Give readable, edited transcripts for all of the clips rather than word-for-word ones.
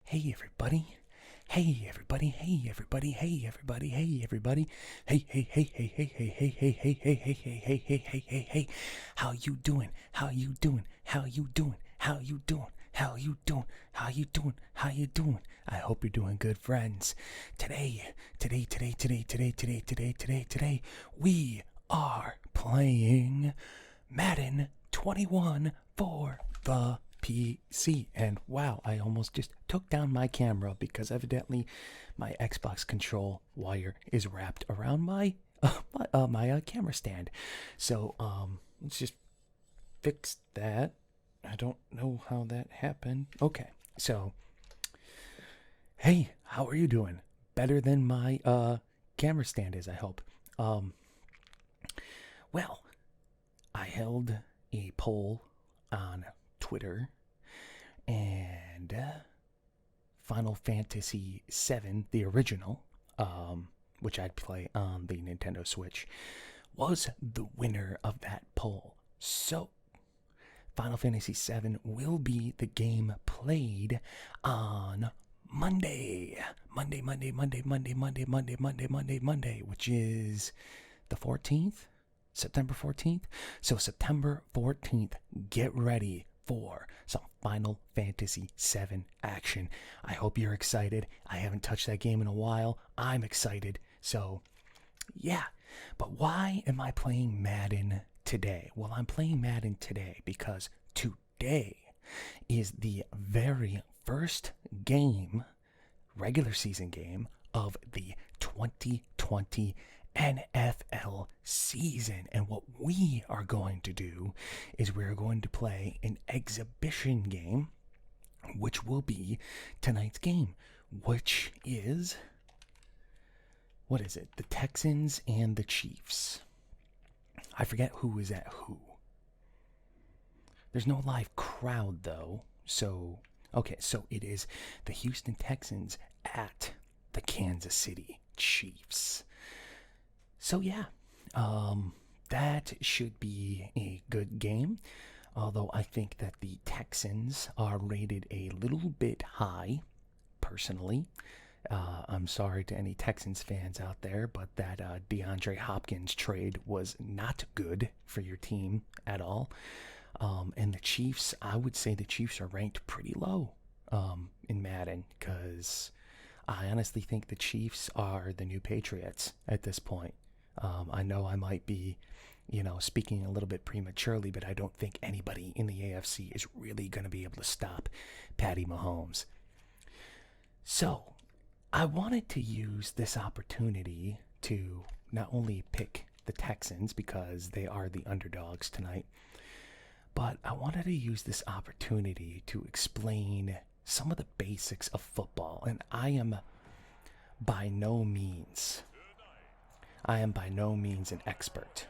Hey everybody. Hey everybody. Hey everybody. Hey everybody. Hey everybody. Hey hey hey hey hey hey hey hey hey hey hey hey hey hey hey hey hey. How you doing? How you doing? How you doing? How you doing? How you doing? How you doing? How you doing? I hope you're doing good, friends. Today, we are playing Madden 21 for the PC. And wow, I almost just took down my camera because evidently my Xbox control wire is wrapped around my camera stand. So let's just fix that. I don't know how that happened. Okay, so hey, how are you doing? Better than my camera stand is, I hope. Um, well, I held a poll on Twitter, and Final Fantasy VII, the original, which I'd play on the Nintendo Switch, was the winner of that poll. So, Final Fantasy VII will be the game played on Monday, which is the 14th, September 14th. So September 14th, get ready for some Final Fantasy VII action. I hope you're excited. I haven't touched that game in a while. I'm excited. So, yeah. But why am I playing Madden today? Well, I'm playing Madden today because today is the very first game, regular season game, of the 2020 NFL season. And what we are going to do is we're going to play an exhibition game, which will be tonight's game, which is, what is it? The Texans and the Chiefs. I forget who is at who. There's no live crowd though. So, okay, so it is the Houston Texans at the Kansas City Chiefs. So yeah, that should be a good game. Although I think that the Texans are rated a little bit high, personally. I'm sorry to any Texans fans out there, but that DeAndre Hopkins trade was not good for your team at all. And the Chiefs, I would say the Chiefs are ranked pretty low in Madden because I honestly think the Chiefs are the new Patriots at this point. I know I might be, speaking a little bit prematurely, but I don't think anybody in the AFC is really going to be able to stop Patty Mahomes. So, I wanted to use this opportunity to not only pick the Texans because they are the underdogs tonight, but I wanted to use this opportunity to explain some of the basics of football. And I am by no means an expert.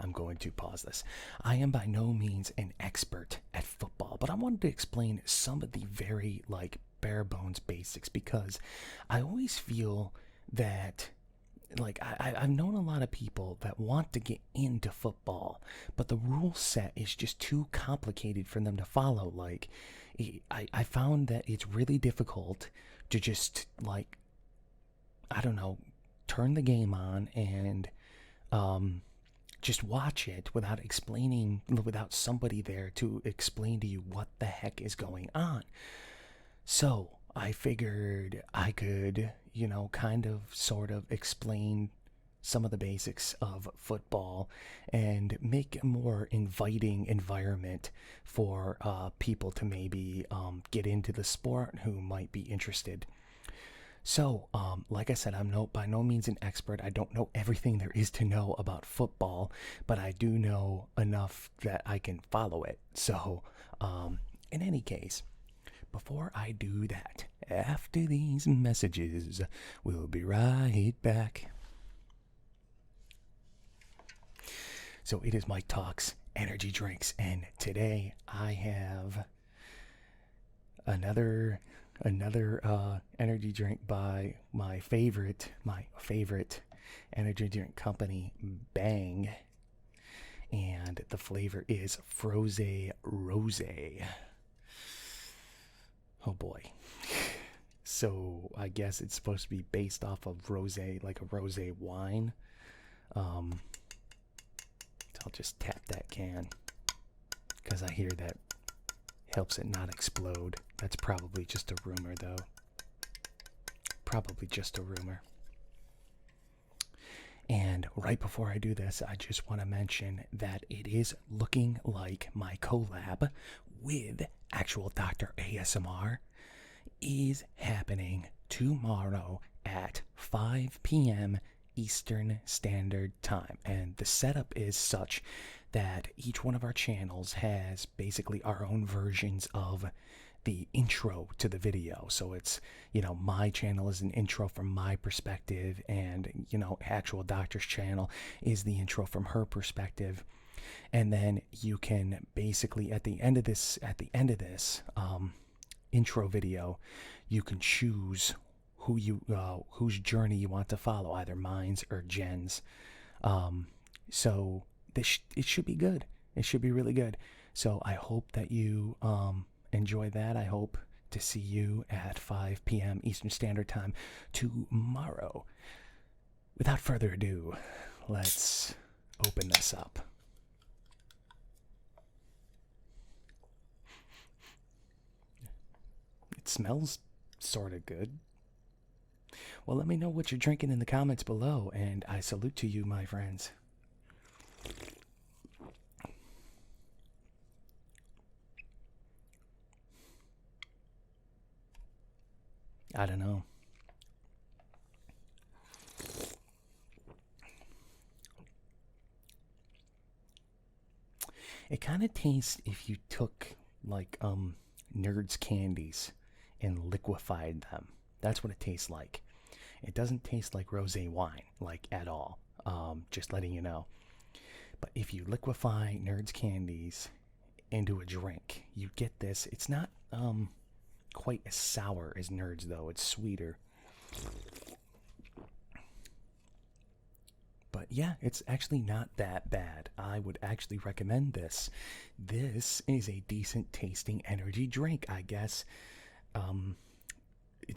I'm going to pause this. I am by no means an expert at football, but I wanted to explain some of the very, bare bones basics because I always feel that, I've known a lot of people that want to get into football, but the rule set is just too complicated for them to follow. I found that it's really difficult to just, turn the game on and just watch it without somebody there to explain to you what the heck is going on. So I figured I could, sort of explain some of the basics of football and make a more inviting environment for people to maybe get into the sport who might be interested. So, like I said, I'm by no means an expert. I don't know everything there is to know about football, but I do know enough that I can follow it. So, in any case, before I do that, after these messages, we'll be right back. So it is Mike Talks Energy Drinks, and today I have another energy drink by my favorite energy drink company, Bang, and the flavor is Froze Rose. Oh boy. So I guess it's supposed to be based off of rosé, like a rosé wine. So I'll just tap that can because I hear that helps it not explode. That's probably just a rumor, though. Probably just a rumor. And right before I do this, I just want to mention that it is looking like my collab with actual Dr. ASMR is happening tomorrow at 5 p.m. Eastern Standard Time. And the setup is such that each one of our channels has basically our own versions of the intro to the video. So it's, my channel is an intro from my perspective, and, actual doctor's channel is the intro from her perspective. And then you can basically, at the end of this intro video, you can choose whose journey you want to follow, either mine's or Jen's. So it should be good. It should be really good. So I hope that you enjoy that. I hope to see you at 5 p.m. Eastern Standard Time tomorrow. Without further ado, let's open this up. It smells sort of good. Well, let me know what you're drinking in the comments below, and I salute to you, my friends. I don't know. It kind of tastes if you took like Nerds candies and liquefied them. That's what it tastes like. It doesn't taste like rosé wine, like at all. Just letting you know. But if you liquefy Nerds candies into a drink, you get this. It's not quite as sour as Nerds, though. It's sweeter. But yeah, it's actually not that bad. I would actually recommend this. This is a decent tasting energy drink, I guess.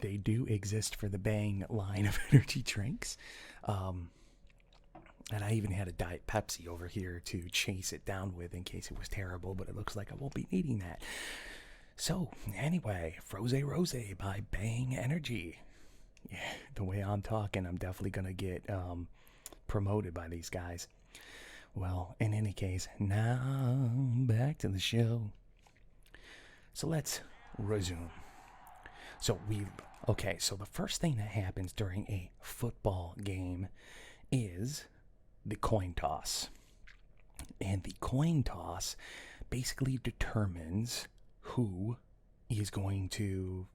They do exist for the Bang line of energy drinks. And I even had a Diet Pepsi over here to chase it down with in case it was terrible, but it looks like I won't be needing that. So, anyway, Froze Rose by Bang Energy. Yeah, the way I'm talking, I'm definitely going to get promoted by these guys. Well, in any case, now back to the show. So let's resume. So the first thing that happens during a football game is the coin toss. And the coin toss basically determines who is going to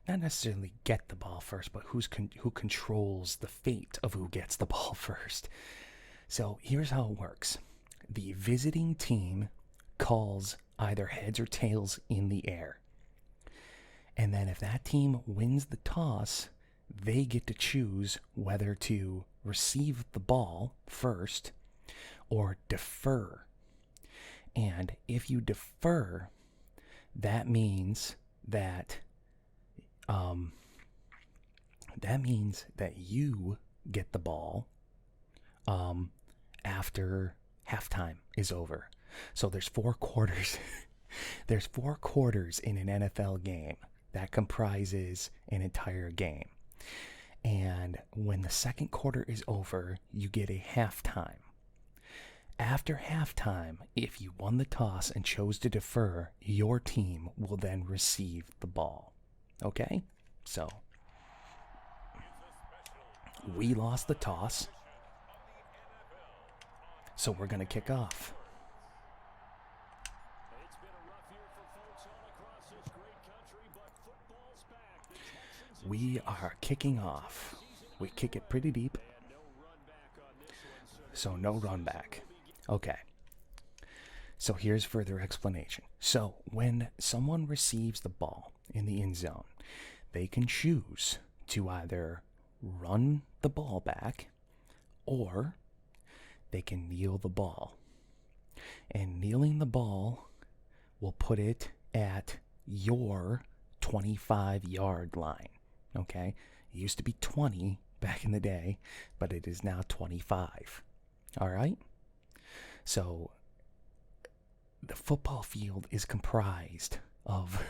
not necessarily get the ball first, but who controls the fate of who gets the ball first. So here's how it works. The visiting team calls either heads or tails in the air. And then if that team wins the toss, they get to choose whether to receive the ball first or defer. And if you defer, that means that you get the ball after halftime is over. So there's 4 quarters. There's 4 quarters in an NFL game that comprises an entire game. And when the second quarter is over, you get a halftime. After halftime, if you won the toss and chose to defer, your team will then receive the ball. Okay? So, we lost the toss, so we're going to kick off. We are kicking off. We kick it pretty deep, so no run back. Okay. So here's further explanation. So when someone receives the ball in the end zone, they can choose to either run the ball back or they can kneel the ball. And kneeling the ball will put it at your 25-yard line. Okay? It used to be 20 back in the day, but it is now 25. All right? So the football field is comprised of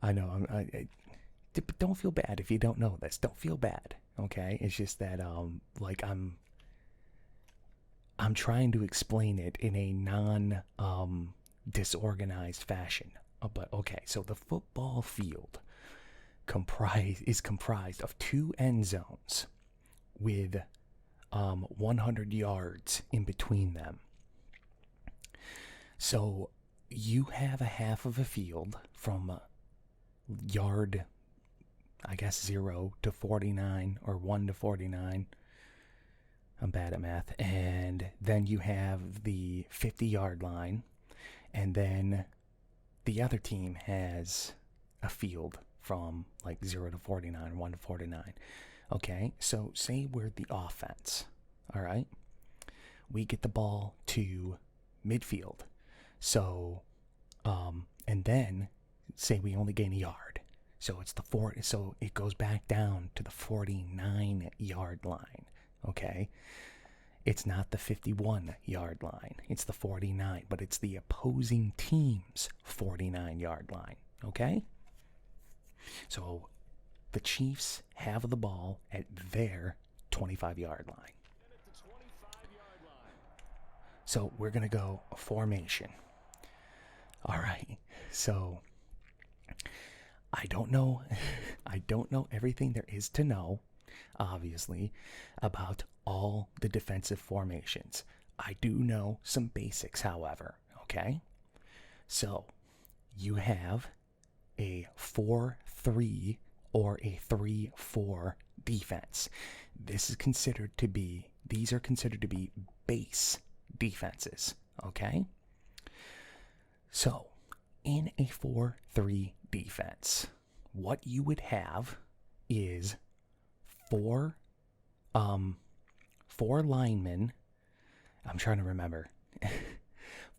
I know don't feel bad if you don't know this. Don't feel bad, okay? It's just that like I'm trying to explain it in a non disorganized fashion. But okay, so the football field is comprised of 2 end zones with 100 yards in between them. So you have a half of a field from yard, I guess, 0 to 49 or 1 to 49. I'm bad at math. And then you have the 50-yard line. And then the other team has a field from like 0 to 49, 1 to 49. Okay, so say we're the offense. All right? We get the ball to midfield. So, and then say we only gain a yard. So it's so it goes back down to the 49-yard line. Okay? It's not the 51-yard line. It's the 49, but it's the opposing team's 49-yard line. Okay? So the Chiefs have the ball at their 25-yard line. So we're going to go formation. All right. So I don't know everything there is to know, obviously, about all the defensive formations. I do know some basics, however, okay? So you have a 4-3 or a 3-4 defense. These are considered to be base defenses, okay? So, in a 4-3 defense, what you would have is four linemen. I'm trying to remember.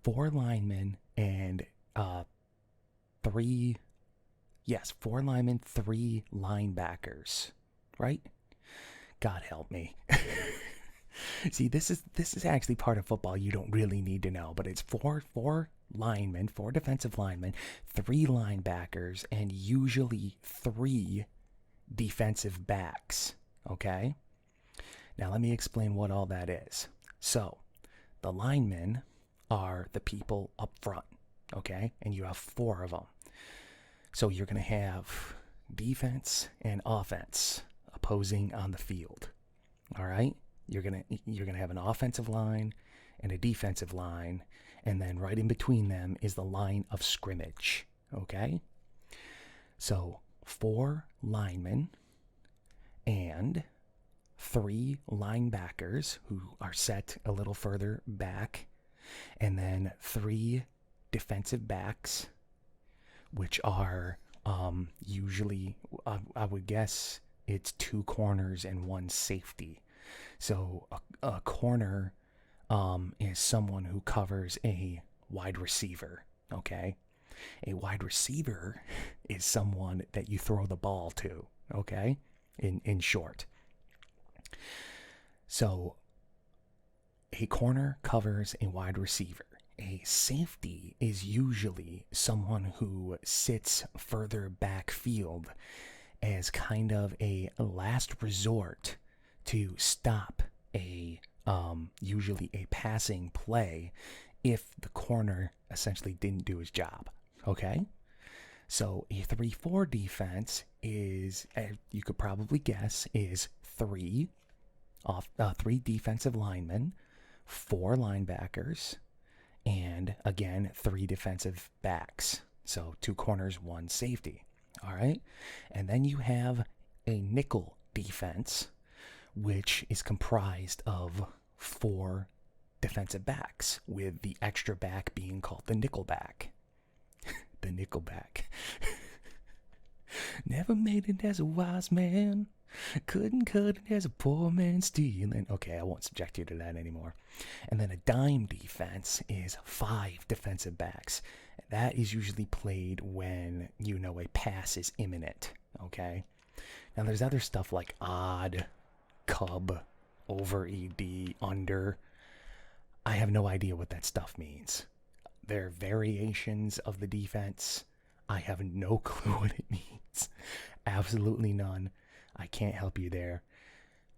4 linemen and 3 linebackers, right? God help me. See, this is actually part of football you don't really need to know, but it's four linemen, 4 defensive linemen, 3 linebackers, and usually 3 defensive backs, okay? Now let me explain what all that is. So, the linemen are the people up front, okay? And you have 4 of them. So you're going to have defense and offense opposing on the field. All right? You're going to have an offensive line and a defensive line, and then right in between them is the line of scrimmage, okay? So 4 linemen and 3 linebackers who are set a little further back, and then 3 defensive backs, which are usually, I would guess it's 2 corners and 1 safety. So a corner is someone who covers a wide receiver, okay? A wide receiver is someone that you throw the ball to, okay? In short. So a corner covers a wide receiver. A safety is usually someone who sits further backfield as kind of a last resort to stop usually a passing play if the corner essentially didn't do his job, okay? So a 3-4 defense is, you could probably guess, is 3 defensive linemen, 4 linebackers, and again 3 defensive backs. So 2 corners, 1 safety. All right, and then you have a nickel defense, which is comprised of 4 defensive backs, with the extra back being called the nickel back. The nickel back. Never made it as a wise man. Couldn't cut it as a poor man stealing. Okay, I won't subject you to that anymore. And then a dime defense is 5 defensive backs. That is usually played when you know a pass is imminent. Okay? Now there's other stuff like odd, cub, over ED, under. I have no idea what that stuff means. They're variations of the defense. I have no clue what it means. Absolutely none. I can't help you there.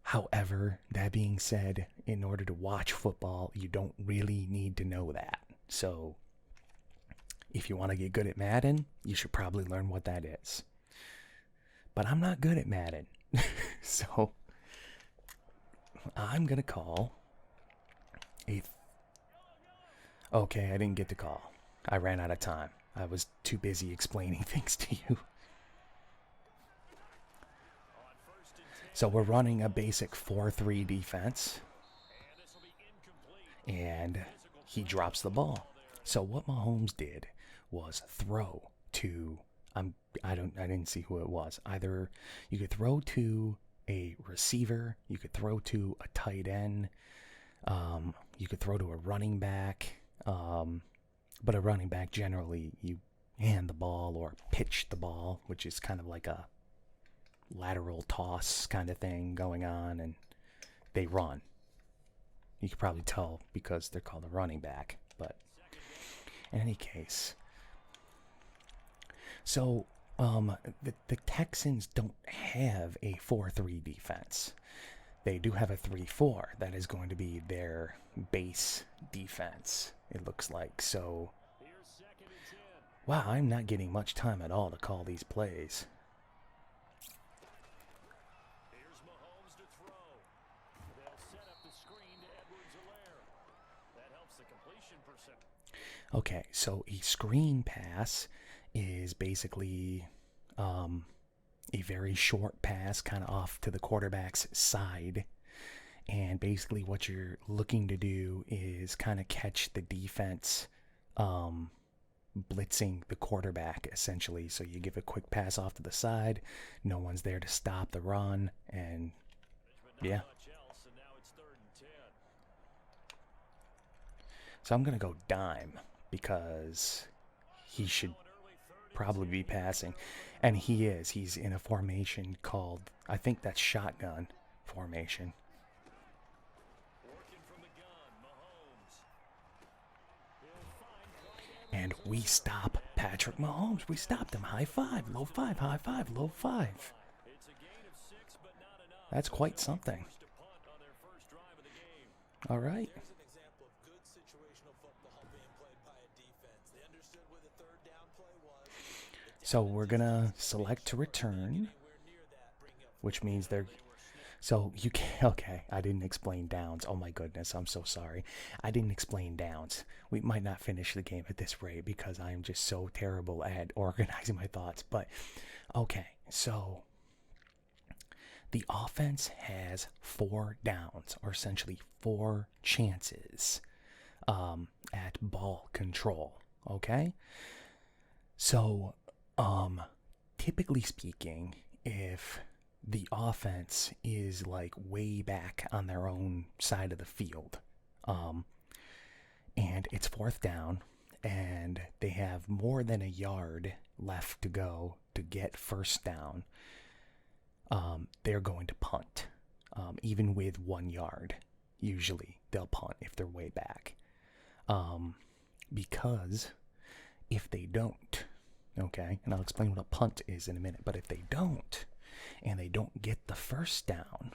However, that being said, in order to watch football, you don't really need to know that. So, if you want to get good at Madden, you should probably learn what that is. But I'm not good at Madden. So, I'm going to call a... Okay, I didn't get to call. I ran out of time. I was too busy explaining things to you. So we're running a basic 4-3 defense. And he drops the ball. So what Mahomes did was throw to... I didn't see who it was. Either you could throw to a receiver, you could throw to a tight end, you could throw to a running back. But a running back, generally, you hand the ball or pitch the ball, which is kind of like a lateral toss kind of thing going on, and they run. You could probably tell because they're called a running back. But in any case, so the Texans don't have a 4-3 defense. They do have a 3-4. That is going to be their base defense, it looks like. So, wow, I'm not getting much time at all to call these plays. Here's Mahomes to throw. They'll set up the screen to Edwards-Helaire. That helps the completion percent. Okay, so a screen pass is basically a very short pass kind of off to the quarterback's side. And basically what you're looking to do is kind of catch the defense blitzing the quarterback, essentially. So you give a quick pass off to the side. No one's there to stop the run. And, yeah. So I'm going to go dime because he should probably be passing. And he is. He's in a formation called, I think that's shotgun formation. And we stop Patrick Mahomes. We stopped him. High five, low five, high five, low five. That's quite something. All right. So we're going to select to return, which means they're... So you can... Okay, I didn't explain downs. Oh my goodness, I'm so sorry. I didn't explain downs. We might not finish the game at this rate because I am just so terrible at organizing my thoughts. But, okay, so the offense has 4 downs, or essentially 4 chances at ball control, okay? So... typically speaking, if the offense is like way back on their own side of the field, and it's 4th down, and they have more than a yard left to go to get 1st down, they're going to punt. Even with 1 yard, usually they'll punt if they're way back. Because if they don't, okay, and I'll explain what a punt is in a minute, but if they don't, and they don't get the 1st down,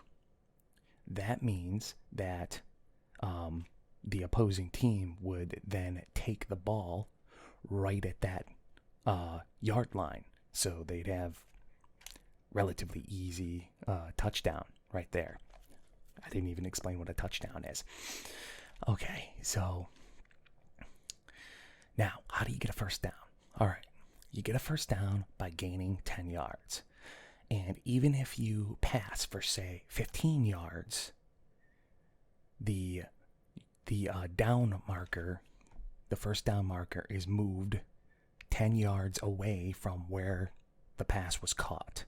that means that the opposing team would then take the ball right at that yard line. So they'd have relatively easy touchdown right there. I didn't even explain what a touchdown is. Okay, so now, how do you get a 1st down? All right. You get a 1st down by gaining 10 yards. And even if you pass for, say, 15 yards, the down marker, the 1st down marker, is moved 10 yards away from where the pass was caught.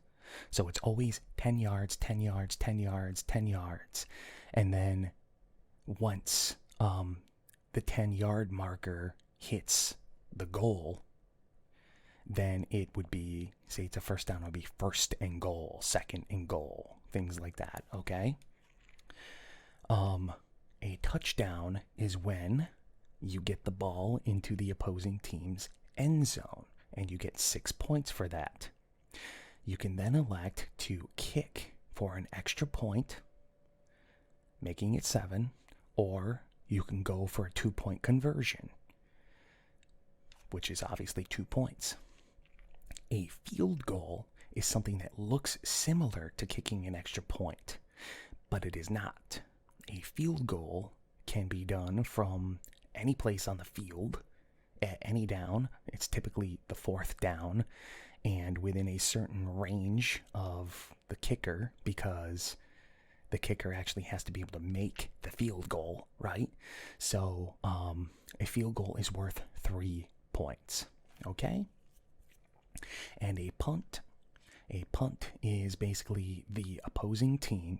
So it's always 10 yards, 10 yards, 10 yards, 10 yards. And then once the 10-yard marker hits the goal, then it would be, say it's a first down, it would be first and goal, second and goal, things like that, okay? A touchdown is when you get the ball into the opposing team's end zone, and you get 6 points for that. You can then elect to kick for an extra point, making it 7, or you can go for a 2-point conversion, which is obviously 2 points. A field goal is something that looks similar to kicking an extra point, but it is not. A field goal can be done from any place on the field at any down. It's typically the 4th down and within a certain range of the kicker, because the kicker actually has to be able to make the field goal, right? So a field goal is worth 3 points, okay? And a punt is basically the opposing team,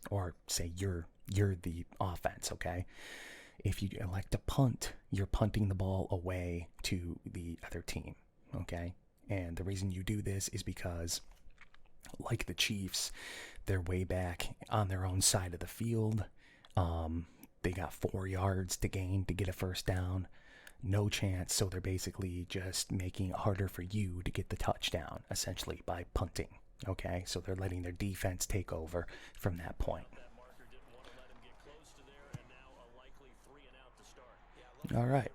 or say you're the offense, okay? If you elect to punt, you're punting the ball away to the other team, okay? And the reason you do this is because, like the Chiefs, they're way back on their own side of the field. They got 4 yards to gain to get a first down. No chance, so they're basically just making it harder for you to get the touchdown, essentially, by punting, okay? So they're letting their defense take over from that point. All right.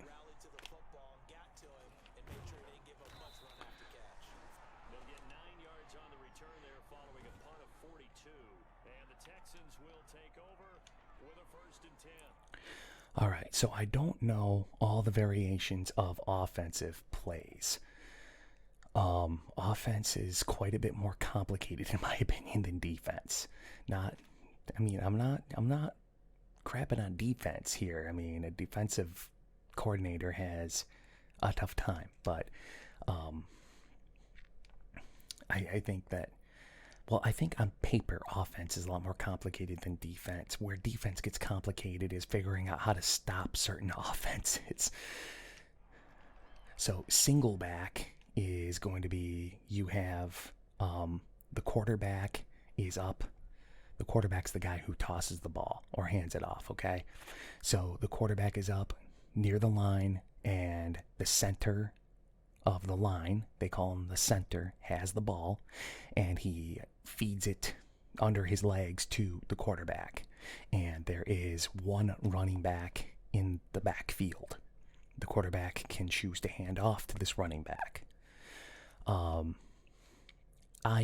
They'll get 9 yards on the return there following a punt of 42. And the Texans will take over with a 1st and 10. All right, so I don't know all the variations of offensive plays. Offense is quite a bit more complicated, in my opinion, than defense. I'm not crapping on defense here. I mean, a defensive coordinator has a tough time, but I think that, well, I think on paper, offense is a lot more complicated than defense. Where defense gets complicated is figuring out how to stop certain offenses. So single back is going to be, you have the quarterback is up. The quarterback's the guy who tosses the ball or hands it off, okay? So the quarterback is up near the line, and the center of the line, they call him the center, has the ball, and he feeds it under his legs to the quarterback. And there is one running back in the backfield. The quarterback can choose to hand off to this running back. I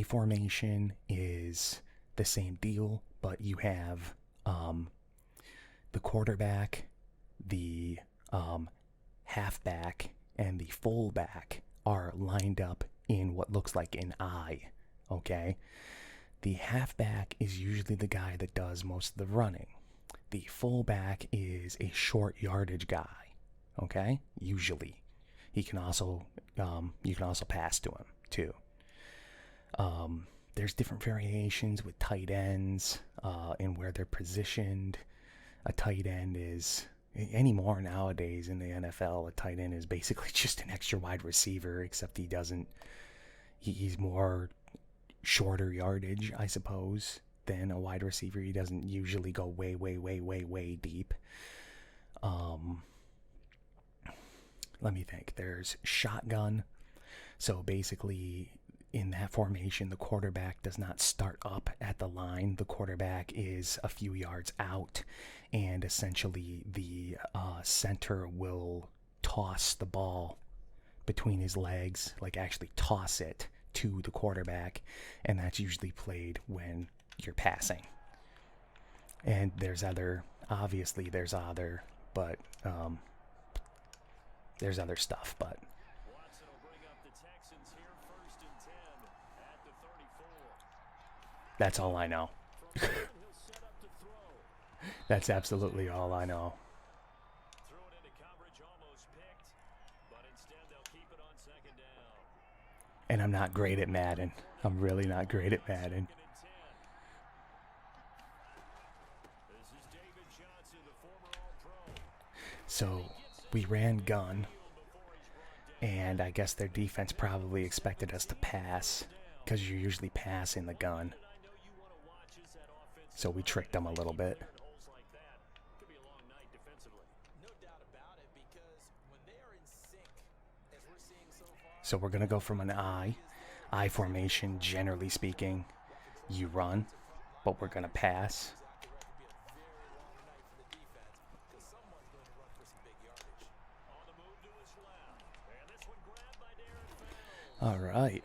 formation is the same deal, but you have the quarterback, the halfback, and the fullback are lined up in what looks like an I, okay? The halfback is usually the guy that does most of the running. The fullback is a short yardage guy, okay? Usually. He can also, you can also pass to him, too. There's different variations with tight ends and where they're positioned. A tight end is, anymore nowadays in the NFL, a tight end is basically just an extra wide receiver, except he's more shorter yardage, I suppose, than a wide receiver. He doesn't usually go way, way, way, way, way deep. Let me think. There's shotgun. So basically, in that formation, the quarterback does not start up at the line. The quarterback is a few yards out, and essentially the center will toss the ball between his legs, like actually toss it to the quarterback, and that's usually played when you're passing. And there's other stuff, but Watson will bring up the Texans here, 1st and 10 at the 34. that's all I know. From there, he'll set up to throw. That's absolutely all I know. Threw it into coverage, almost picked, but instead they'll keep it on 2nd down. And I'm not great at Madden. I'm really not great at Madden. So we ran gun, and I guess their defense probably expected us to pass, because you usually pass in the gun. So we tricked them a little bit. So we're going to go from an I formation, generally speaking. You run, but we're going to pass. All right.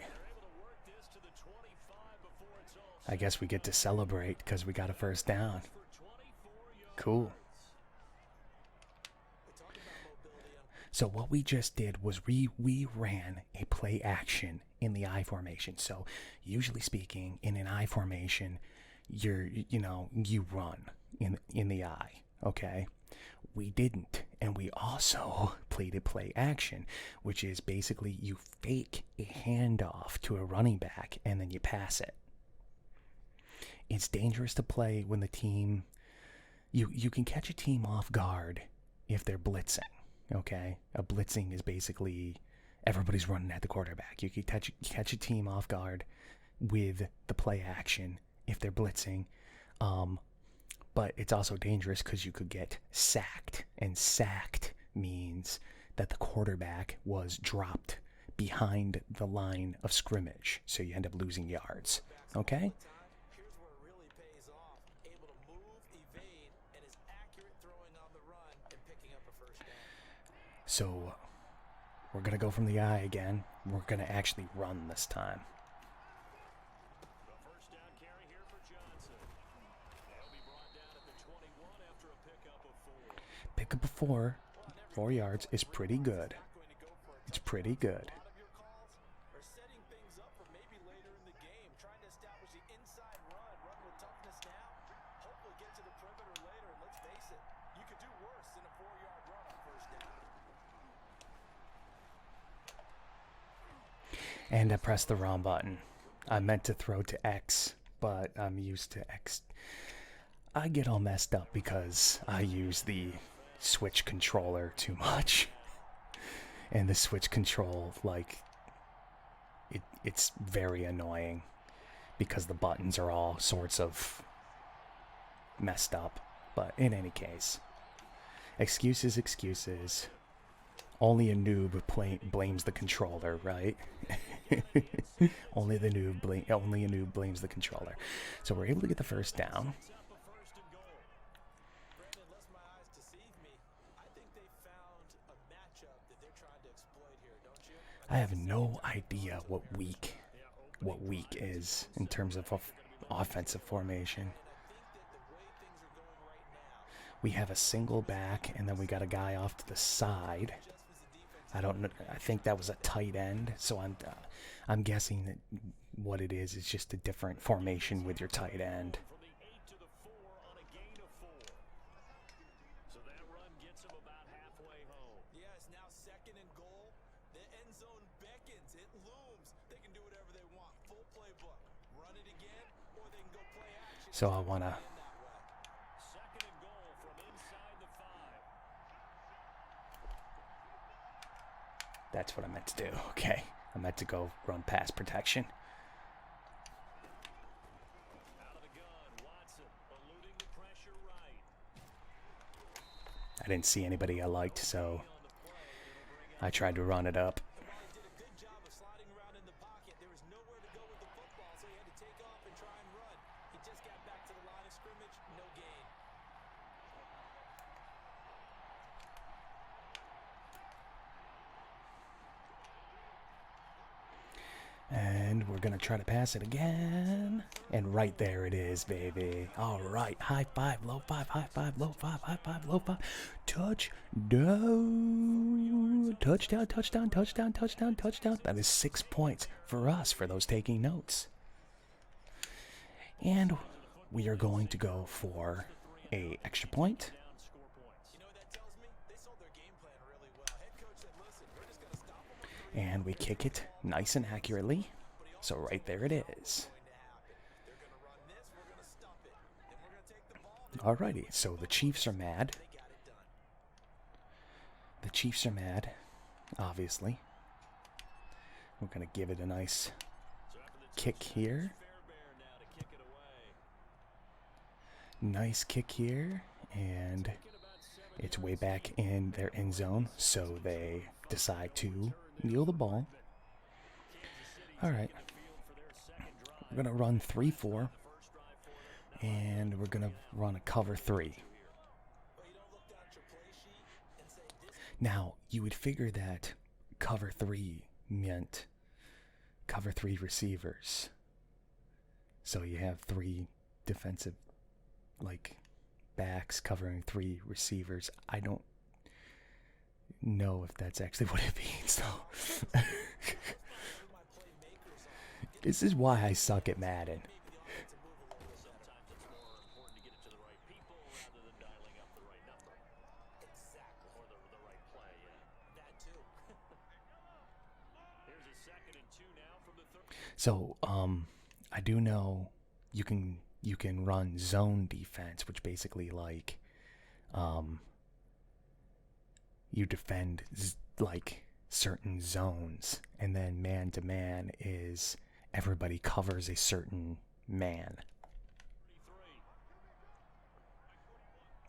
I guess we get to celebrate because we got a first down. Cool. So what we just did was we ran a play action in the I formation. So usually speaking, in an I formation, you run in the I, okay? We didn't, and we also played a play action, which is basically you fake a handoff to a running back and then you pass it. It's dangerous to play when the team, you can catch a team off guard if they're blitzing, okay? A blitzing is basically everybody's running at the quarterback. You can catch a team off guard with the play action if they're blitzing. But it's also dangerous because you could get sacked, and sacked means that the quarterback was dropped behind the line of scrimmage, so you end up losing yards, okay? So we're going to go from the I again. We're going to actually run this time. Pick up a 4 yards is pretty good. It's pretty good. And I pressed the wrong button. I meant to throw to X, but I'm used to X. I get all messed up because I use the Switch controller too much. And the Switch control, like, it's very annoying because the buttons are all sorts of messed up. But in any case, excuses. Only a noob blames the controller, right? Only a noob blames the controller. So we're able to get the first down. I have no idea what week is in terms of offensive formation. We have a single back, and then we got a guy off to the side. I don't know. I think that was a tight end, so I'm guessing that what it is just a different formation with your tight end. So I want to. That's what I meant to do. Okay. I meant to go run pass protection. I didn't see anybody I liked, so I tried to run it up. And we're going to try to pass it again. And right there it is, baby. All right. High five, low five, high five, low five, high five, low five. Touchdown. Touchdown. That is 6 points for us, for those taking notes. And we are going to go for a extra point. And we kick it nice and accurately. So right there it is. Alrighty, so the Chiefs are mad. The Chiefs are mad, obviously. We're going to give it a nice kick here. Nice kick here. And it's way back in their end zone, so they decide to kneel the ball. Alright. We're going to run 3-4. And we're going to run a cover 3. Now, you would figure that cover 3 meant cover 3 receivers. So you have 3 defensive, backs covering 3 receivers. I don't know if that's actually what it means, though. This is why I suck at Madden. So, I do know you can run zone defense, which basically you defend certain zones, and then man to man is everybody covers a certain man.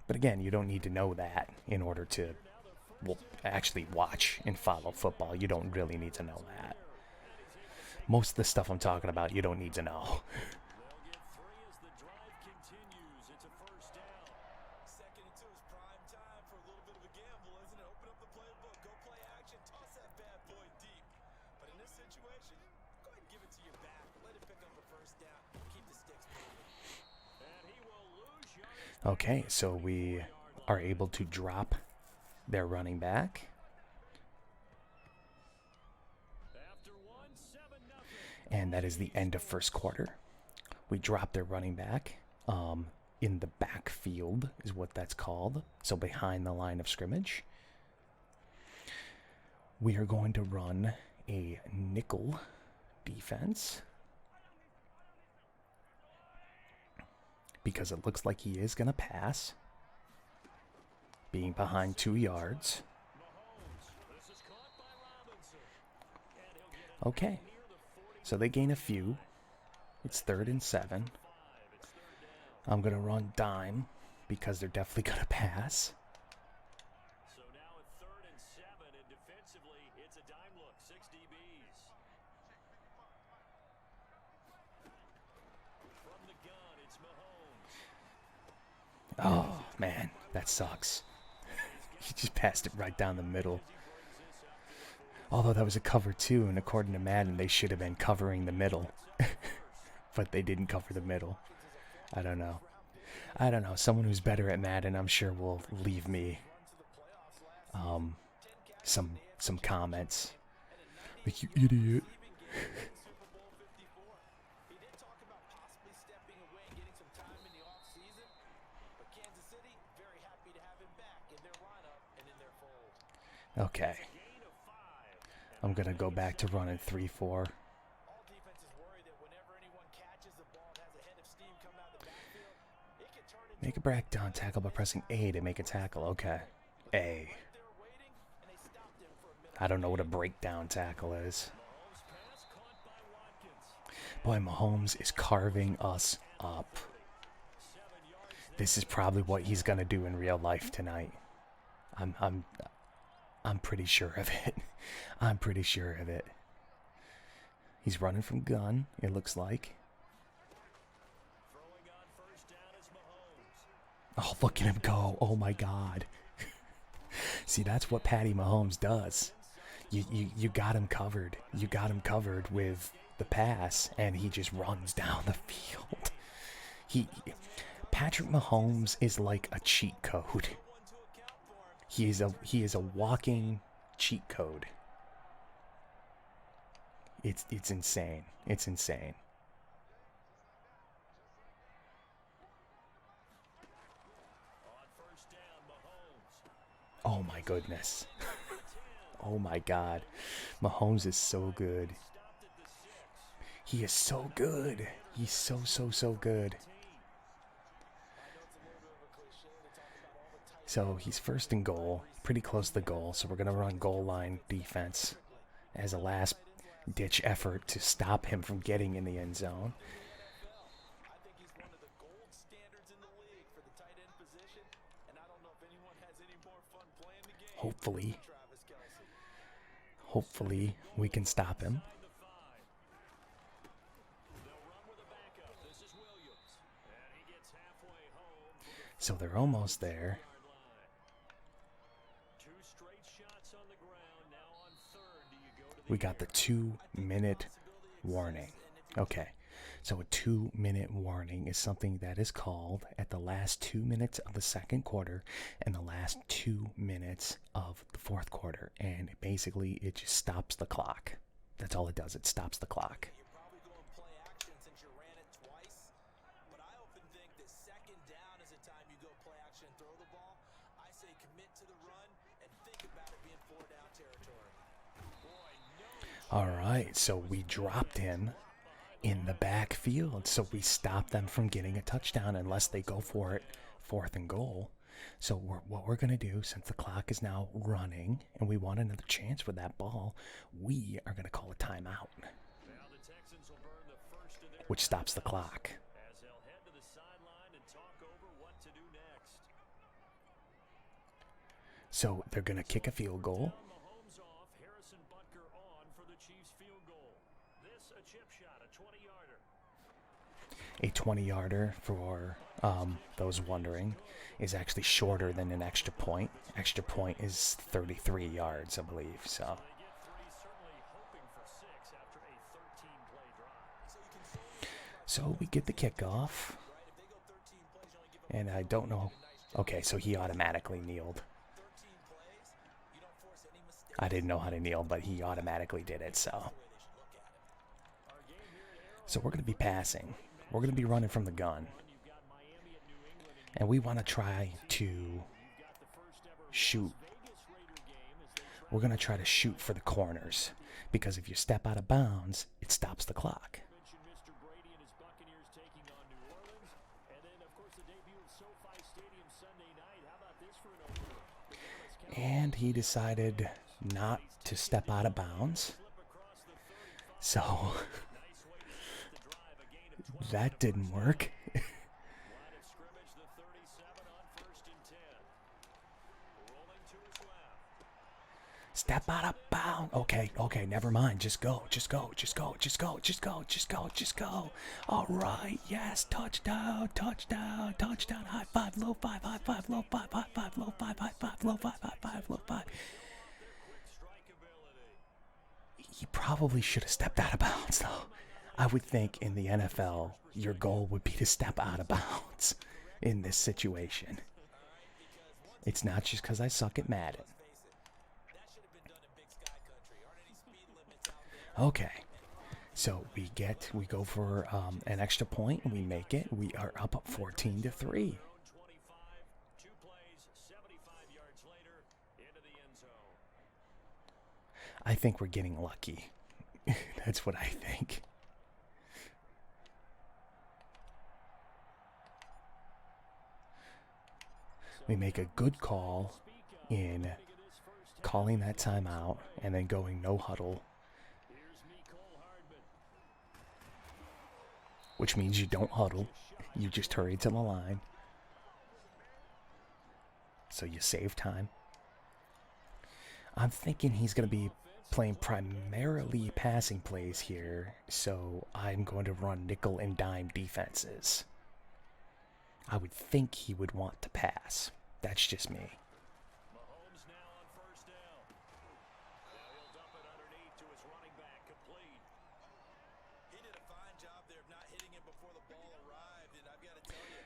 But again, you don't need to know that in order to actually watch and follow football. You don't really need to know that. Most of the stuff I'm talking about, you don't need to know. Okay, so we are able to drop their running back. And that is the end of first quarter. We drop their running back in the backfield is what that's called. So behind the line of scrimmage. We are going to run a nickel defense. Because it looks like he is going to pass. Being behind 2 yards. Okay. So they gain a few. It's 3rd and 7. I'm going to run dime because they're definitely going to pass. So now at 3rd and 7, and defensively, it's a dime look, 6 DBs. From the gun, it's Mahomes. Oh, man, that sucks. He just passed it right down the middle. Although that was a cover 2, and according to Madden, they should have been covering the middle. But they didn't cover the middle. I don't know. Someone who's better at Madden, I'm sure, will leave me some comments. Like, you idiot. Okay. I'm going to go back to running 3-4. Make a breakdown tackle by pressing A to make a tackle. Okay. A. I don't know what a breakdown tackle is. Boy, Mahomes is carving us up. This is probably what he's going to do in real life tonight. I'm pretty sure of it. I'm pretty sure of it. He's running from gun, it looks like. Oh, look at him go. Oh, my God. See, that's what Patty Mahomes does. You got him covered. You got him covered with the pass, and he just runs down the field. Patrick Mahomes is like a cheat code. He is a walking cheat code. It's insane. It's insane. Oh my goodness. Oh my God. Mahomes is so good. Stopped at the 6. He is so good. He's so, so, so good. So he's first and goal, pretty close to the goal. So we're going to run goal line defense as a last ditch effort to stop him from getting in the end zone. I think he's one of the gold standards in the league for the tight end position, and I don't know if anyone has any more fun playing the game. Hopefully, Travis Kelce. hopefully we can stop him. Inside the 5. They'll run with a backup. This is Williams. And he gets halfway home to the So they're almost there. 4-yard line. 2 straight shots on the ground. Now on 3rd, do you go to the We got the 2-minute warning. Okay, so a 2-minute warning is something that is called at the last 2 minutes of the second quarter and the last 2 minutes of the fourth quarter. And basically, it just stops the clock. That's all it does. It stops the clock. You're probably going play action since you ran it twice, but I often think that second down is a time you go play action and throw the ball. I say commit to the run and think about it being 4-down territory. All right, so we dropped him in the backfield, so we stop them from getting a touchdown unless they go for it 4th and goal. So what we're going to do, since the clock is now running and we want another chance with that ball, we are going to call a timeout, Now the Texans will burn the first of their which stops the clock. as they'll head to the sideline and talk over what to do next. So they're going to kick a field goal. Mahomes off, Harrison Butker on for the Chiefs field goal. This a chip shot, a 20-yarder. A 20-yarder, for those wondering, is actually shorter than an extra point. Extra point is 33 yards, I believe. So They get 3, certainly hoping for 6 after a 13-play drive. So we get the kickoff. And I don't know. Okay, so he automatically kneeled. I didn't know how to kneel, but he automatically did it, so. So we're going to be passing. We're going to be running from the gun. You've got Miami at New England, And we want to try to you've got the first ever shoot. Vegas Raider game as they try We're going to try to shoot for the corners. Because if you step out of bounds, it stops the clock. to mention Mr. Brady and his Buccaneers taking on New Orleans. And then, of course, the debut of SoFi Stadium Sunday night. How about this for an opener? The Dallas Cowboys And he decided not to step out of bounds. slip across the 35. So Nice way to start the drive. A gain of 12. that didn't work. Line of scrimmage, the 37 on 1st and 10. Rolling to his left. Step out of bounds. Okay, never mind. Just go. All right, yes, touchdown. High five, low five, high five, low five, high five, low five, high five, low five, high five, low five. Quick strike ability. He probably should have stepped out of bounds, though. I would think in the NFL, your goal would be to step out of bounds in this situation. It's not just because I suck at Madden. Okay, so we go for an extra point and we make it. We are up 14-3. Own 25. 2 plays, 75 yards later, into the end zone. I think we're getting lucky. That's what I think. We make a good call in calling that timeout and then going no huddle, Here's Mecole Hardman. which means you don't huddle. You just hurry to the line. So you save time. I'm thinking he's going to be playing primarily passing plays here, so I'm going to run nickel and dime defenses. I would think he would want to pass. That's just me. Mahomes now on 1st down. Now he'll dump it underneath to his running back, complete. He did a fine job there of not hitting him before the ball arrived, and I've got to tell you,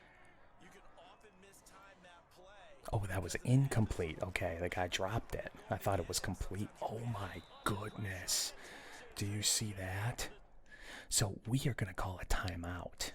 you can often mistime that play. Oh, that was incomplete. Okay, the guy dropped it. I thought it was complete. Oh my goodness. Do you see that? So we are going to call a timeout.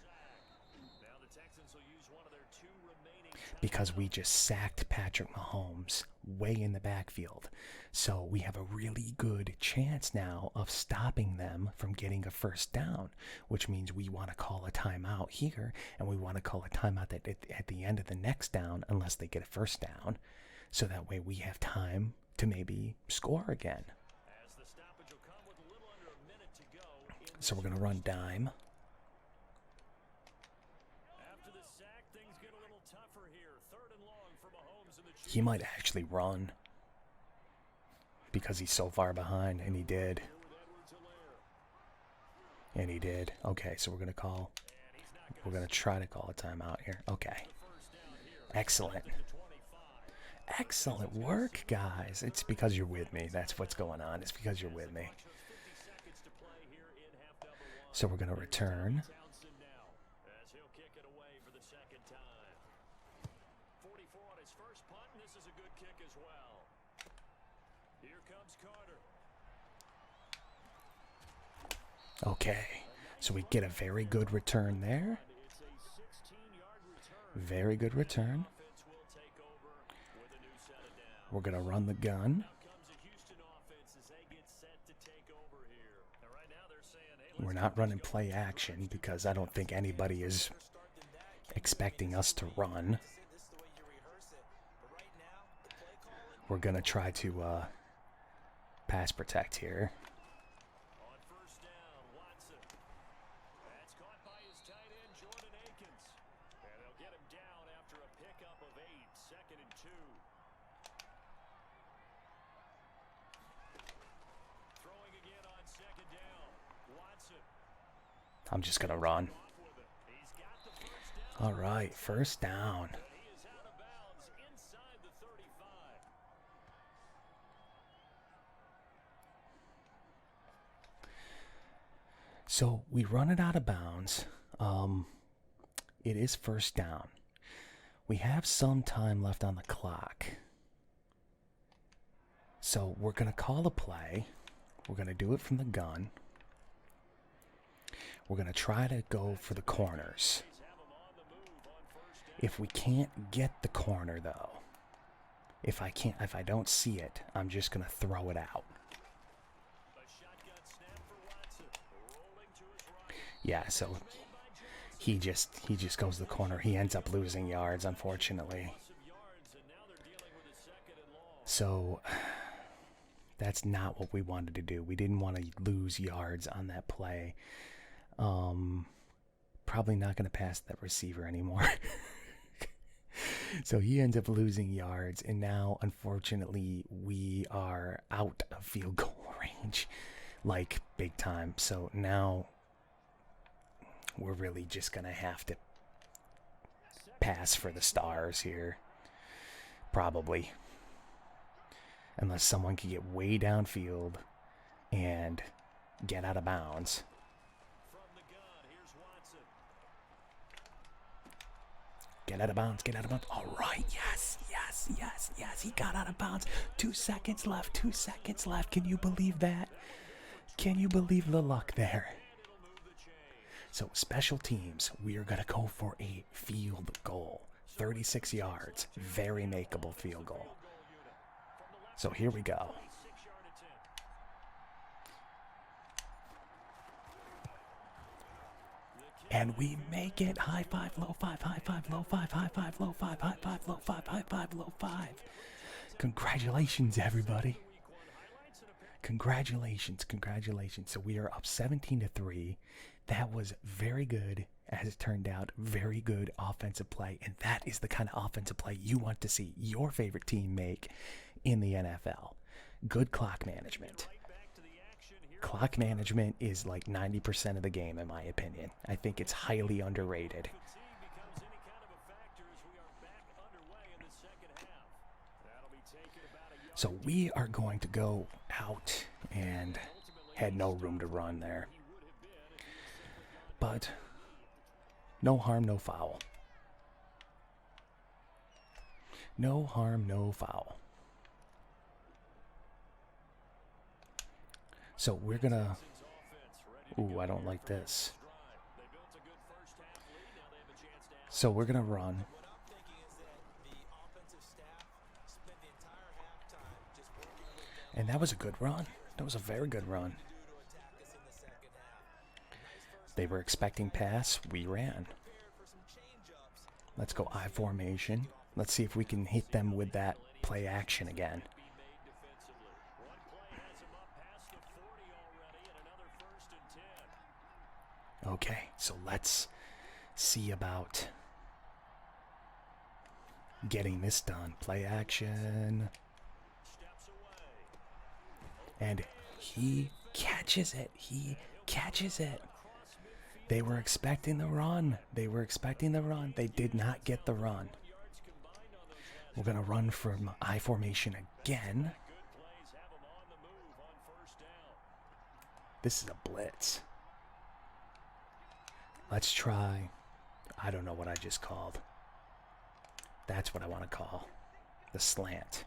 Now the Texans will use one of their 2 remaining because we just sacked Patrick Mahomes way in the backfield. So we have a really good chance now of stopping them from getting a first down, which means we want to call a timeout here, and we want to call a timeout at the end of the next down unless they get a first down. So that way we have time to maybe score again. As the stoppage will come with a little under a minute to go. So we're going to run dime. After the sack, things get a little tougher here. 3rd and long for Mahomes and the Chiefs. He might actually run because he's so far behind, and he did. And he did. Okay, so we're going to try to call a timeout here. Okay. Excellent. Excellent work, guys. It's because you're with me. That's what's going on. It's because you're with me. So we're going to return. As he'll kick it away for the second time. 44 on his first punt, and this is a good kick as well. Here comes Carter. Okay. So we get a very good return there. It's a 16-yard return. Very good return. Offense will take over with a new set of downs. We're going to run the gun. Now comes the Houston offense as they get set to take over here. And right now they're saying, hey, We're not running play action because I don't think anybody is expecting us to run. We're going to try to pass protect here. on first down, Watson. That's caught by his tight end, Jordan Akins. And they'll get him down after a pickup of 8, 2nd and 2. Throwing again on 2nd down, Watson. I'm just going to run. Off with it. He's got the first down. All right, first down. But he is out of bounds inside the 35. So we run it out of bounds. It is first down. We have some time left on the clock. So we're going to call a play. We're going to do it from the gun. We're going to try to go for the corners. If we can't get the corner, though, if I don't see it, I'm just going to throw it out. A shotgun snap for Watson. Rolling to his right. Yeah, so he just goes to the corner. He ends up losing yards, unfortunately. Some yards, and now they're dealing with a 2nd and long. So that's not what we wanted to do. We didn't want to lose yards on that play. Probably not going to pass that receiver anymore. So he ends up losing yards, and now, unfortunately, we are out of field goal range, like, big time. So now we're really just going to have to pass for the stars here, probably. Unless someone can get way downfield and get out of bounds. From the gun, here's Watson. Get out of bounds, get out of bounds. All right, yes. He got out of bounds. 2 seconds left, 2 seconds left. Can you believe that? Can you believe the luck there? So special teams, we are going to go for a field goal. 36 yards, very makeable field goal. So here we go. 6-yard attempt. And we make it. High five, low five, high five, low five, high five, low five, high five, low five, high five, low five. Congratulations, everybody. Congratulations. So we are up 17-3. That was very good, as it turned out. Very good offensive play. And that is the kind of offensive play you want to see your favorite team make in the NFL. Good clock management. Clock management is like 90% of the game, in my opinion. I think it's highly underrated. So we are going to go out and had no room to run there. But no harm, no foul. No harm, no foul. So we're gonna... Ooh, I don't like this. So we're gonna run. And that was a good run. That was a very good run. They were expecting pass. We ran. Let's go I formation. Let's see if we can hit them with that play action again. Okay, so let's see about getting this done. Play action. And he catches it. He catches it. They were expecting the run. They were expecting the run. They did not get the run. We're going to run from I formation again. This is a blitz. Let's try. I don't know what I just called. That's what I want to call the slant.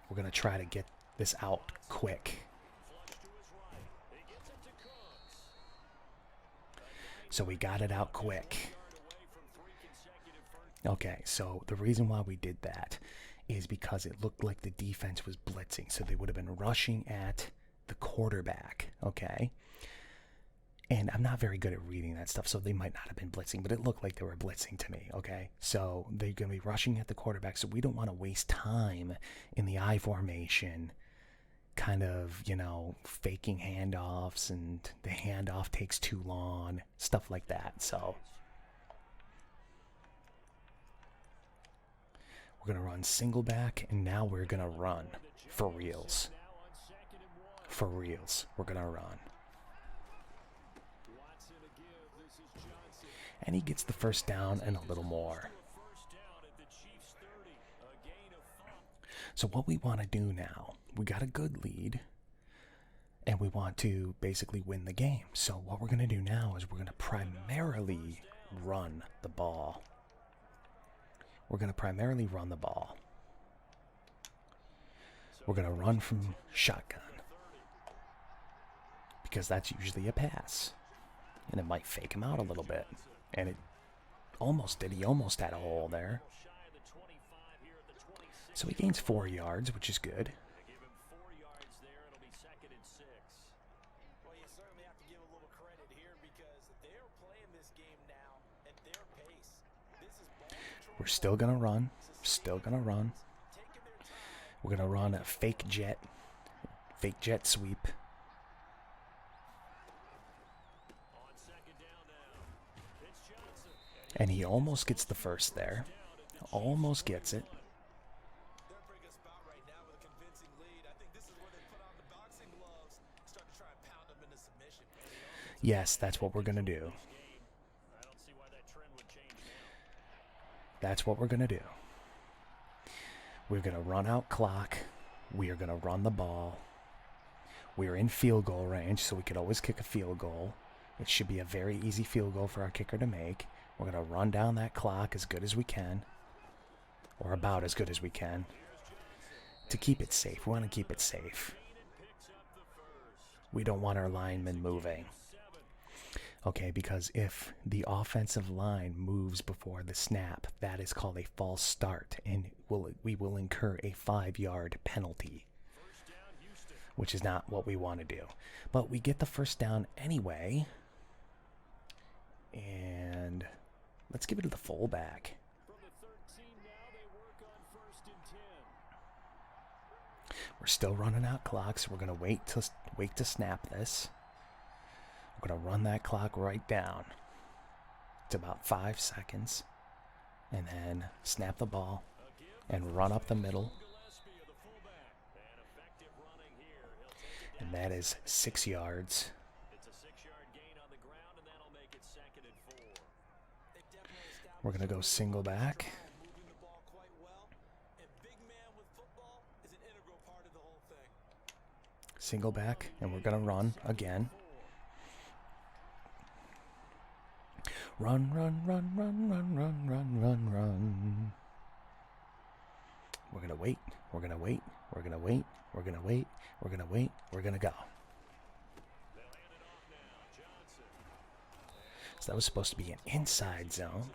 We're going to try to get this out quick. So we got it out quick. Okay, so the reason why we did that is because it looked like the defense was blitzing. So they would have been rushing at the quarterback, okay? And I'm not very good at reading that stuff, so they might not have been blitzing, but it looked like they were blitzing to me, okay? So they're going to be rushing at the quarterback, so we don't want to waste time in the I formation, kind of, you know, faking handoffs, and the handoff takes too long, stuff like that. So we're going to run single back, and now we're going to run for reals. For reals, we're going to run. And he gets the first down and a little more. So what we want to do now, we got a good lead, and we want to basically win the game. So what we're going to do now is we're going to primarily run the ball. We're going to primarily run the ball. We're going to run from shotgun, because that's usually a pass. And it might fake him out a little bit. And it almost did. He almost had a hole there. So he gains 4 yards, which is good. We're still going to run. Still going to run. We're going to run a fake jet sweep. And he almost gets the first there. Almost gets it. Yes, that's what we're going to do. That's what we're going to do. We're going to run out clock. We are going to run the ball. We're in field goal range, so we could always kick a field goal. It should be a very easy field goal for our kicker to make. We're going to run down that clock as good as we can, or about as good as we can, to keep it safe. We want to keep it safe. We don't want our linemen moving. Okay, because if the offensive line moves before the snap, that is called a false start, and we will incur a 5-yard penalty, which is not what we want to do. But we get the first down anyway, and let's give it to the fullback. We're still running out clocks. We're going to wait to snap this. We're going to run that clock right down. It's about 5 seconds. And then snap the ball and run up the middle. And that is 6 yards. We're going to go single back. Single back, and we're going to run again. Run, run, run, run, run, run, run, run, run. We're going to wait. We're going to wait. We're going to wait. We're going to wait. We're going to wait. We're going to go. So that was supposed to be an inside zone.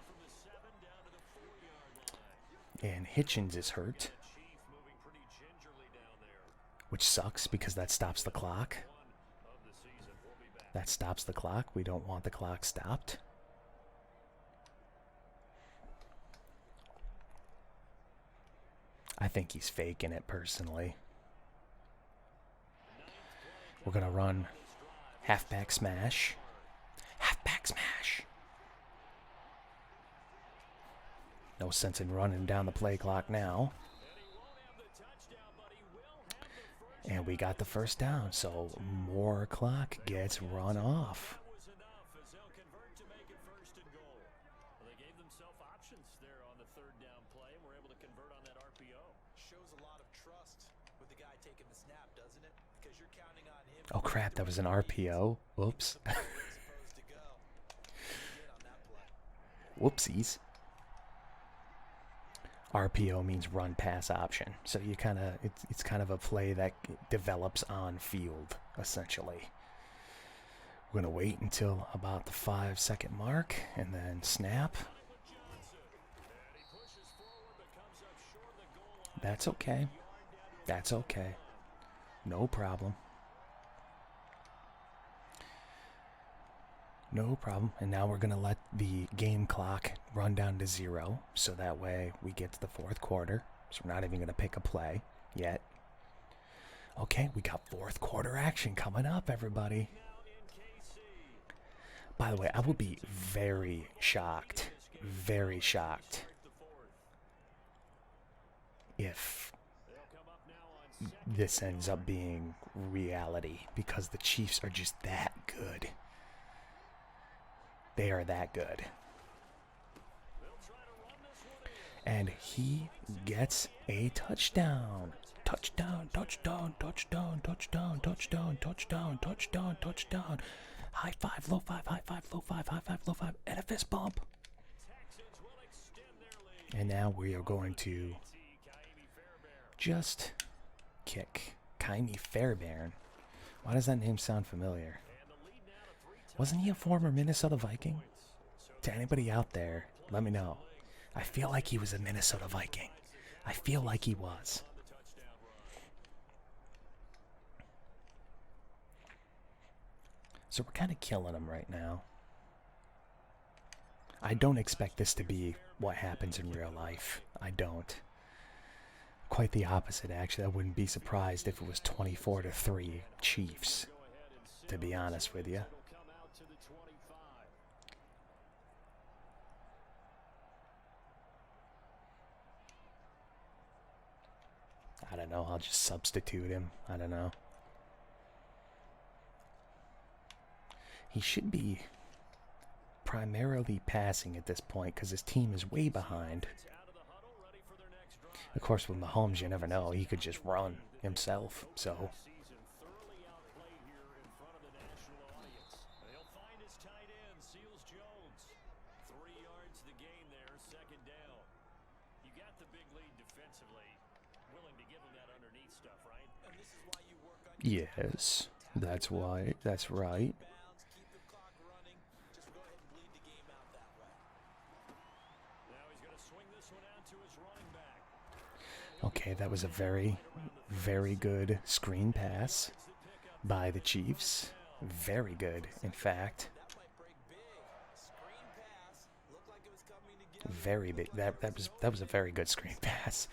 And Hitchens is hurt, which sucks because that stops the clock. That stops the clock. We don't want the clock stopped. I think he's faking it personally. We're going to run halfback smash. Halfback smash. No sense in running down the play clock now. And we got the first down, so more clock gets run off. They gave themselves options there on the third down play and were able to convert on that RPO. Shows a lot of trust with the guy taking the snap, doesn't it? Because you're counting on him. Oh crap, that was an RPO. Oops. Supposed to go. He did on that play. Whoopsies. RPO means run pass option. So you kind of it's kind of a play that develops on field essentially. We're going to wait until about the 5-second mark and then snap. That's okay. That's okay. No problem. No problem. And now we're going to let the game clock run down to 0. So that way we get to the fourth quarter. So we're not even going to pick a play yet. Okay, we got fourth quarter action coming up, everybody. By the way, I will be very shocked if this ends up being reality because the Chiefs are just that good. They are that good. And he gets a touchdown. Touchdown, touchdown, touchdown, touchdown, touchdown, touchdown, touchdown, touchdown. High five, low five, high five, low five, high five, low five, and a fist bump. And now we are going to just kick Kaimi Fairbairn. Why does that name sound familiar? Wasn't he a former Minnesota Viking? To anybody out there, let me know. I feel like he was a Minnesota Viking. I feel like he was. So we're kind of killing him right now. I don't expect this to be what happens in real life. I don't. Quite the opposite, actually. I wouldn't be surprised if it was 24-3 Chiefs, to be honest with you. I don't know. I'll just substitute him. I don't know. He should be primarily passing at this point because his team is way behind. Of course, with Mahomes, you never know. He could just run himself. So. Yes, that's why. That's right. Okay, that was a very, very good screen pass by the Chiefs. Very good, in fact. Very big. That was a very good screen pass.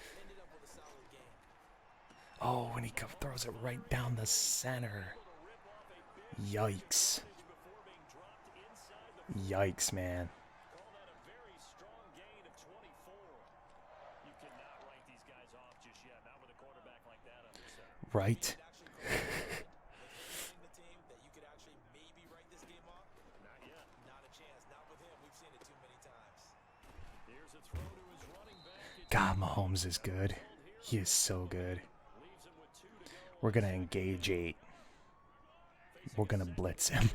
Oh, and he throws it right down the center. Yikes. Yikes, man. Right. God, Mahomes is good. He is so good. We're going to engage 8. We're going to blitz him.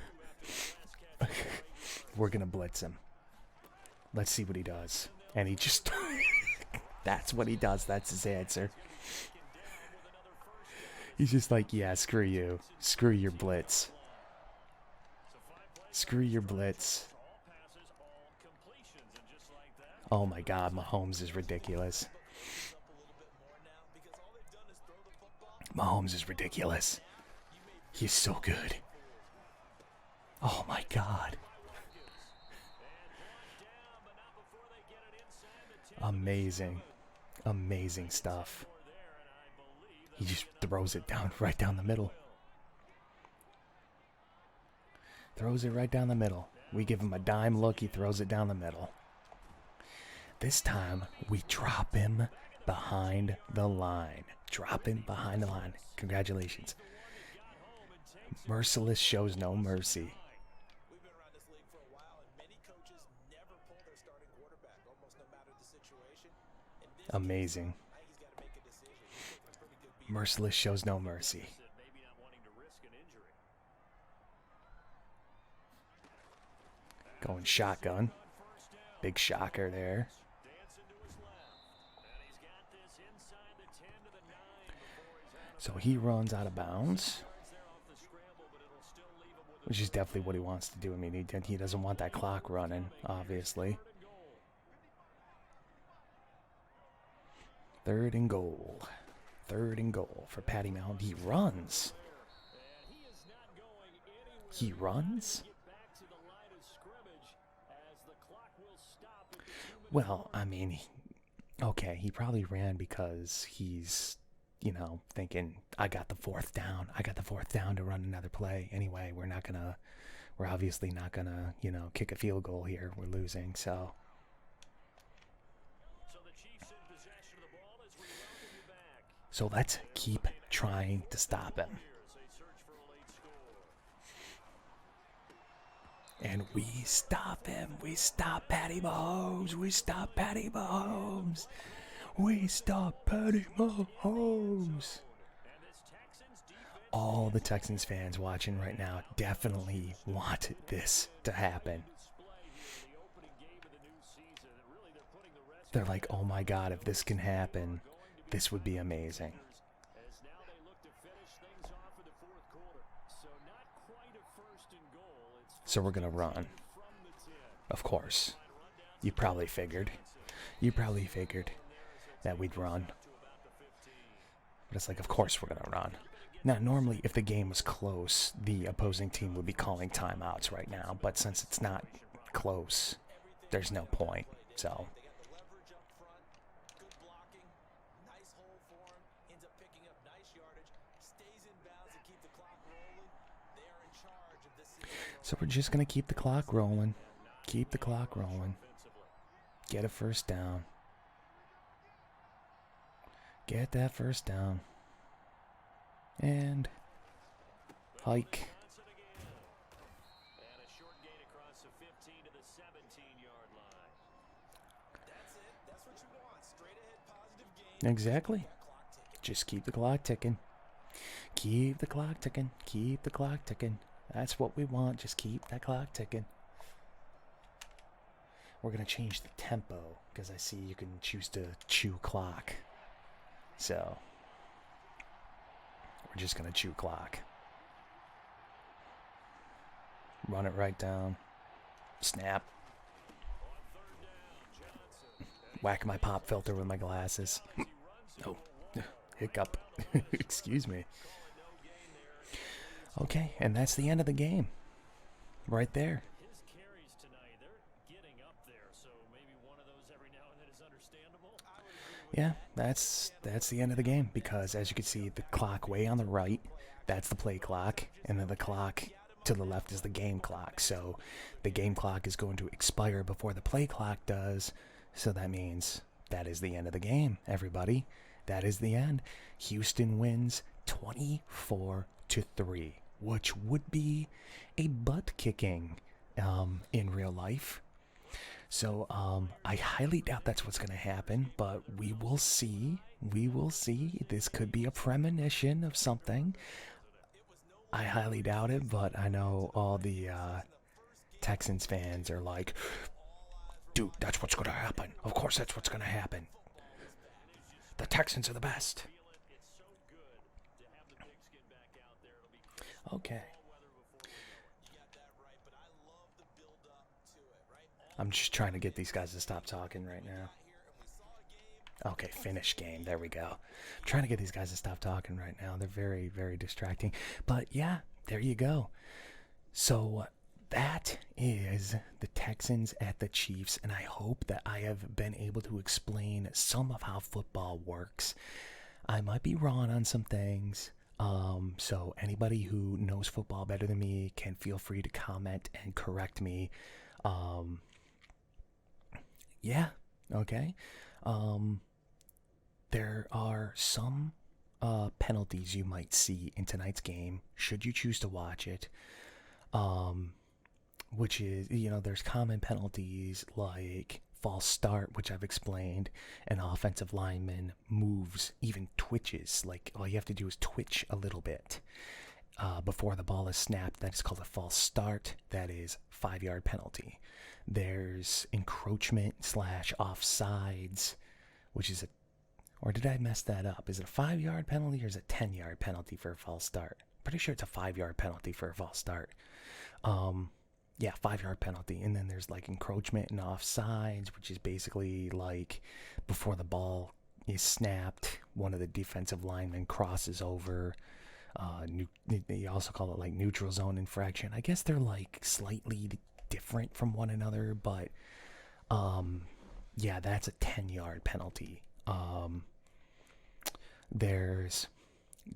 We're going to blitz him. Let's see what he does. And he just... That's what he does. That's his answer. He's just like, yeah, screw you. Screw your blitz. Screw your blitz. Oh my God, Mahomes is ridiculous. Mahomes is ridiculous. He's so good. Oh my God. Amazing. Amazing stuff. He just throws it down right down the middle. Throws it right down the middle. We give him a dime look, he throws it down the middle. This time, we drop him behind the line. Drop him behind the line. Congratulations. Merciless shows no mercy. We've been around this league for a while, and many coaches never pull their starting quarterback, almost no matter the situation. In this Amazing. case, I think he's got to make a decision. He's taking a pretty good beat. Merciless shows no mercy. Maybe not wanting to risk an injury. Going shotgun. Big shocker there. Dancing to his left. And he's got this inside the 10 to the 9 before he's out of So he runs out of bounds, bounds there off the scramble, but it'll still leave him with a which is definitely what he wants to do. I mean, he doesn't want that clock running, obviously. third and goal. Third and goal for Patty Mahomes. He runs. And he is not going anywhere. He runs? Get back to the line of scrimmage as the clock will stop at the 2-minute Well, I mean, okay, he probably ran because he's, thinking, I got the fourth down. I got the fourth down to run another play. Anyway, we're obviously not gonna, kick a field goal here. We're losing, so. So the Chiefs in possession of the ball as we welcome you back. So let's keep trying to stop him. Here's a search for a late score. And we stop him. We stop Patty Mahomes. We stop Patty Mahomes. We stop Patty Mahomes. And this Texans defense All the Texans fans watching right now definitely want this to happen. display here in the opening game of the new season. And really they're putting the rest They're like, oh my God, if this can happen, this would be amazing. as now they look to finish things off in the fourth quarter. So not quite a first and goal. It's So we're going to run. from the 10. Of course. You probably figured. You probably figured that we'd run. But it's like, of course we're going to run. Now, normally, if the game was close, the opposing team would be calling timeouts right now. But since it's not close, there's no point. So, They got the leverage up front, good blocking, nice hole for him, ends up picking up nice yardage, stays in bounds to keep the clock rolling. They are in charge of this season. so we're just going to keep the clock rolling. Keep the clock rolling. Get a first down. Get that first down. And hike. And a short gain across the 15 to the 17-yard line. That's it. That's what you want. Straight ahead positive game. Exactly. Clock ticking. Just keep the clock ticking. Keep the clock ticking. Keep the clock ticking. That's what we want. Just keep that clock ticking. We're going to change the tempo because I see you can choose to chew clock. So, we're just going to chew clock. Run it right down. Snap. Whack my pop filter with my glasses. Oh, hiccup. Excuse me. Okay, and that's the end of the game. Right there. His carries tonight, they're getting up there, so maybe one of those every now and then is understandable. Yeah, that's the end of the game because as you can see, the clock way on the right, that's the play clock, and then the clock to the left is the game clock. So the game clock is going to expire before the play clock does. So that means that is the end of the game, everybody. That is the end. Houston wins 24-3, which would be a butt kicking in real life. So I highly doubt that's what's going to happen, but we will see. We will see. This could be a premonition of something. I highly doubt it, but I know all the Texans fans are like, dude, that's what's going to happen. Of course that's what's going to happen. The Texans are the best. Okay. I'm just trying to get these guys to stop talking right now. Okay, finish game. There we go. I'm trying to get these guys to stop talking right now. They're very, very distracting. But yeah, there you go. So that is the Texans at the Chiefs, and I hope that I have been able to explain some of how football works. I might be wrong on some things. So anybody who knows football better than me can feel free to comment and correct me. Um, yeah, okay. Um, there are some penalties you might see in tonight's game, should you choose to watch it. Um, which is, there's common penalties like false start, which I've explained, an offensive lineman moves, even twitches. Like, all you have to do is twitch a little bit before the ball is snapped. That is called a false start. That is 5-yard penalty. There's encroachment slash offsides, which is or did I mess that up? Is it a 5-yard penalty or is it a 10-yard penalty for a false start? Pretty sure it's a 5-yard penalty for a false start. Yeah, 5-yard penalty. And then there's like encroachment and offsides, which is basically like before the ball is snapped, one of the defensive linemen crosses over. They also call it like neutral zone infraction. I guess they're like slightly different from one another, but yeah, that's a 10-yard penalty. There's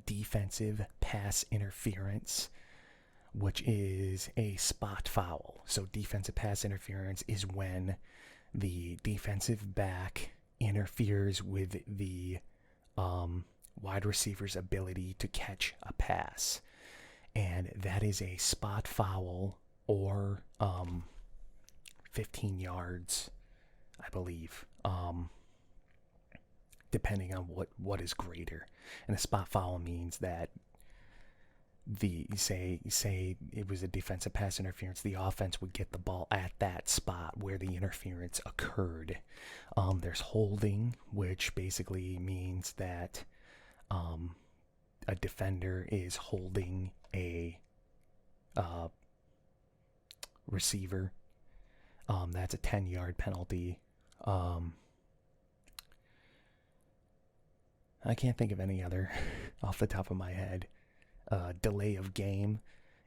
defensive pass interference, which is a spot foul. So defensive pass interference is when the defensive back interferes with the wide receiver's ability to catch a pass. And that is a spot foul or 15 yards, I believe, depending on what is greater. And a spot foul means that say it was a defensive pass interference, the offense would get the ball at that spot where the interference occurred. There's holding, which basically means that a defender is holding a receiver. That's a 10-yard penalty. I can't think of any other off the top of my head. Delay of game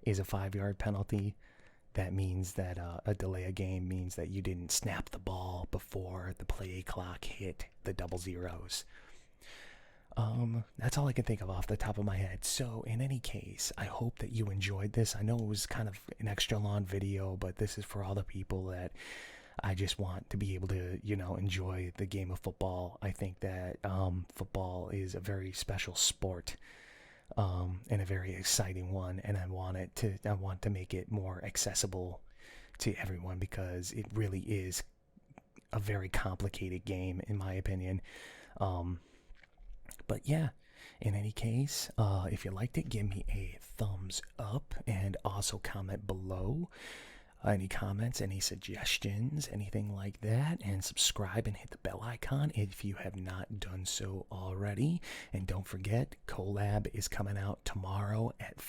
is a 5-yard penalty. That means that a delay of game means that you didn't snap the ball before the play clock hit the double zeros. That's all I can think of off the top of my head. So in any case, I hope that you enjoyed this. I know it was kind of an extra long video, but this is for all the people that I just want to be able to, enjoy the game of football. I think that football is a very special sport. And a very exciting one, and I want to make it more accessible to everyone, because it really is a very complicated game in my opinion. But yeah, in any case, if you liked it, give me a thumbs up, and also comment below any comments, any suggestions, anything like that, and subscribe and hit the bell icon if you have not done so already. And don't forget, Collab is coming out tomorrow at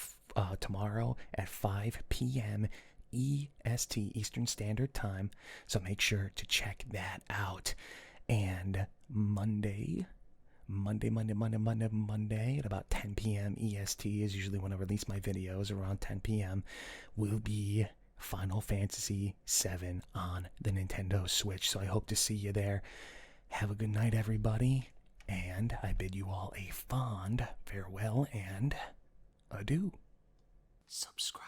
5 p.m. EST, Eastern Standard Time, so make sure to check that out. And Monday at about 10 p.m. EST is usually when I release my videos. Around 10 p.m. will be Final Fantasy VII on the Nintendo Switch. So I hope to see you there. Have a good night, everybody, and I bid you all a fond farewell and adieu. Subscribe.